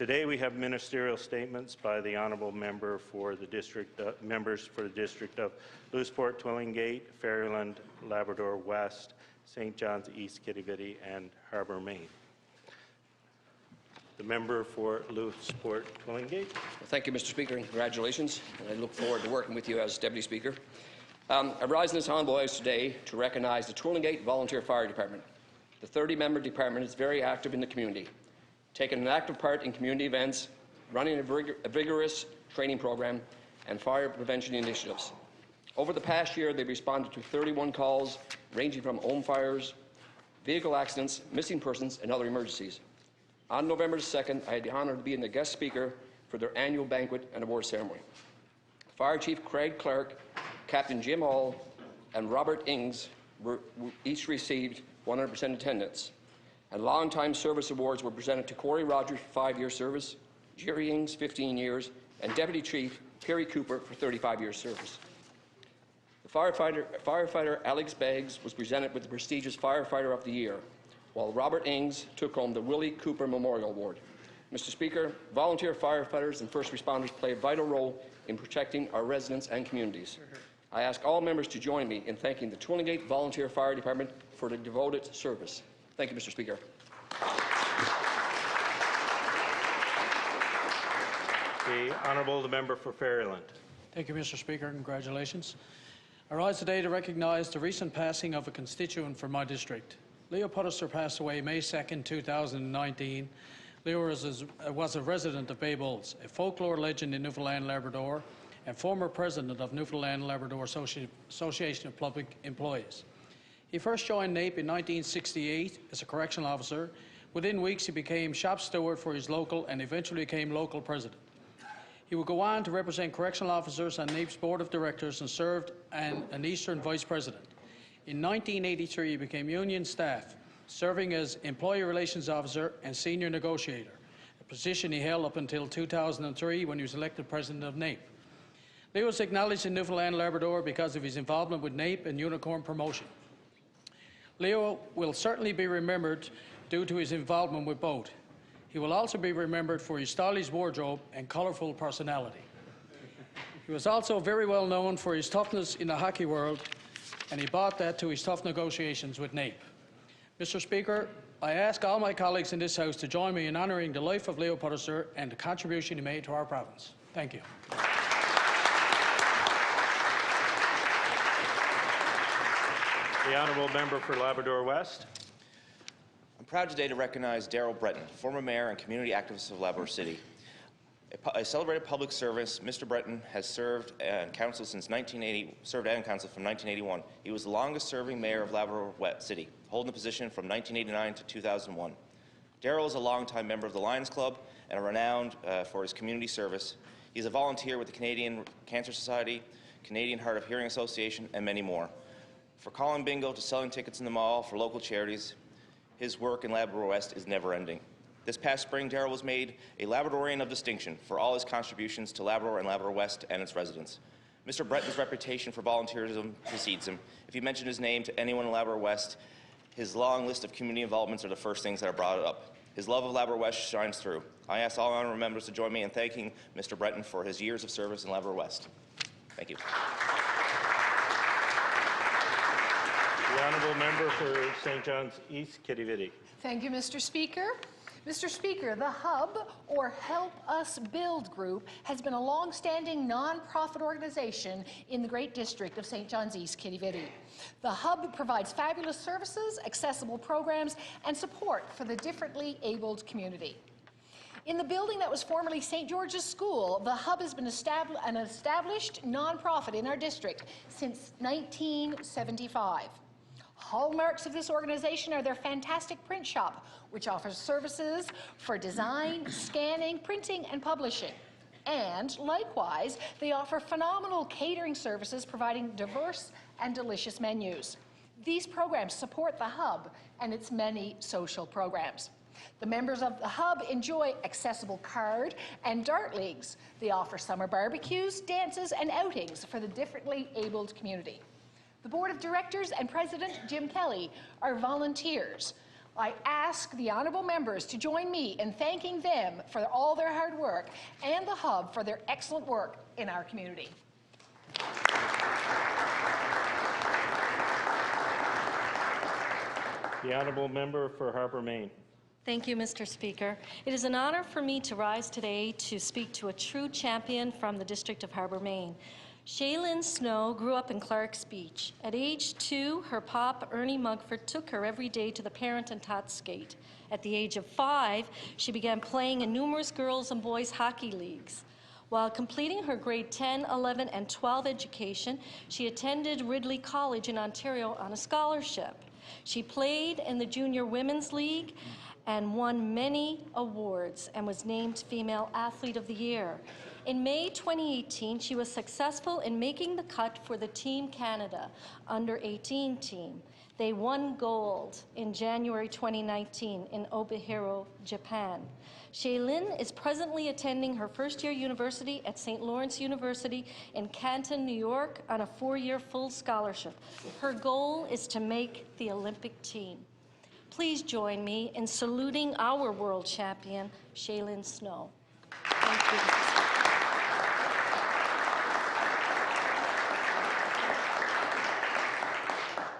Today we have ministerial statements by the Honourable Member for the District, members for the District of Lewisporte-Twillingate, Ferryland, Labrador West, St. John's, East-Quidi, Vidi, and Harbour Main. The member for Lewisporte-Twillingate. Well, thank you, Mr. Speaker, and congratulations. I look forward to working with you as Deputy Speaker. I rise in this Honourable House today to recognise the Twillingate Volunteer Fire Department. The 30-member department is very active in the community, taking an active part in community events, running a vigorous training program, and fire prevention initiatives. Over the past year, they've responded to 31 calls ranging from home fires, vehicle accidents, missing persons, and other emergencies. On November 2nd, I had the honour to be the guest speaker for their annual banquet and award ceremony. Fire Chief Craig Clark, Captain Jim Hall, and Robert Ings each received 100% attendance. And long-time service awards were presented to Corey Rogers for 5-year service, Jerry Ings 15 years, and Deputy Chief Perry Cooper for 35 years service. The firefighter Alex Beggs was presented with the prestigious Firefighter of the Year, while Robert Ings took home the Willie Cooper Memorial Award. Mr. Speaker, volunteer firefighters and first responders play a vital role in protecting our residents and communities. I ask all members to join me in thanking the Twillingate Volunteer Fire Department for their devoted service. Thank you, Mr. Speaker. The Honourable Member for Ferryland. Thank you, Mr. Speaker. Congratulations. I rise today to recognise the recent passing of a constituent from my district. Leo Potter passed away May 2nd, 2019. Leo was a resident of Bay Bulls, a folklore legend in Newfoundland, Labrador, and former president of Newfoundland Labrador Association of Public Employees. He first joined NAPE in 1968 as a correctional officer. Within weeks, he became shop steward for his local and eventually became local president. He would go on to represent correctional officers on NAPE's board of directors and served as an Eastern vice president. In 1983, he became union staff, serving as employee relations officer and senior negotiator, a position he held up until 2003 when he was elected president of NAPE. Leo was acknowledged in Newfoundland Labrador because of his involvement with NAPE and unicorn promotion. Leo will certainly be remembered due to his involvement with both. He will also be remembered for his stylish wardrobe and colourful personality. He was also very well known for his toughness in the hockey world, and he brought that to his tough negotiations with NAPE. Mr. Speaker, I ask all my colleagues in this House to join me in honouring the life of Leo Potter and the contribution he made to our province. Thank you. The Honourable Member for Labrador West. I'm proud today to recognize Darrell Breton, former mayor and community activist of Labrador City. A celebrated public service, Mr. Breton has served on council since 1980, served on council from 1981. He was the longest-serving mayor of Labrador West City, holding the position from 1989 to 2001. Darrell is a longtime member of the Lions Club and renowned for his community service. He is a volunteer with the Canadian Cancer Society, Canadian Hard of Hearing Association, and many more. For calling bingo to selling tickets in the mall for local charities, his work in Labrador West is never-ending. This past spring, Darrell was made a Labradorian of distinction for all his contributions to Labrador and Labrador West and its residents. Mr. Breton's reputation for volunteerism precedes him. If you mention his name to anyone in Labrador West, his long list of community involvements are the first things that are brought up. His love of Labrador West shines through. I ask all honourable members to join me in thanking Mr. Breton for his years of service in Labrador West. Thank you. The Honourable Member for St. John's, East-Quidi, Vidi. Thank you, Mr. Speaker. Mr. Speaker, the HUB, or Help Us Build Group, has been a long-standing non-profit organization in the Great District of St. John's, East-Quidi, Vidi. The HUB provides fabulous services, accessible programs, and support for the differently abled community. In the building that was formerly St. George's School, the HUB has been an established non-profit in our district since 1975. Hallmarks of this organization are their fantastic print shop, which offers services for design, scanning, printing, and publishing. And likewise, they offer phenomenal catering services providing diverse and delicious menus. These programs support the HUB and its many social programs. The members of the HUB enjoy accessible card and dart leagues. They offer summer barbecues, dances, and outings for the differently abled community. The Board of Directors and President Jim Kelly are volunteers. I ask the honourable members to join me in thanking them for all their hard work and the Hub for their excellent work in our community. The honourable member for Harbour Main. Thank you, Mr. Speaker. It is an honour for me to rise today to speak to a true champion from the District of Harbour Main. Shaylin Snow grew up in Clark's Beach. At age 2, her pop, Ernie Mugford, took her every day to the parent and tot skate. At the age of 5, she began playing in numerous girls' and boys' hockey leagues. While completing her grade 10, 11, and 12 education, she attended Ridley College in Ontario on a scholarship. She played in the Junior Women's League and won many awards and was named Female Athlete of the Year. In May 2018, she was successful in making the cut for the Team Canada under-18 team. They won gold in January 2019 in Obihiro, Japan. Shaylin is presently attending her first-year university at St. Lawrence University in Canton, New York on a 4-year full scholarship. Her goal is to make the Olympic team. Please join me in saluting our world champion, Shaylin Snow. Thank you.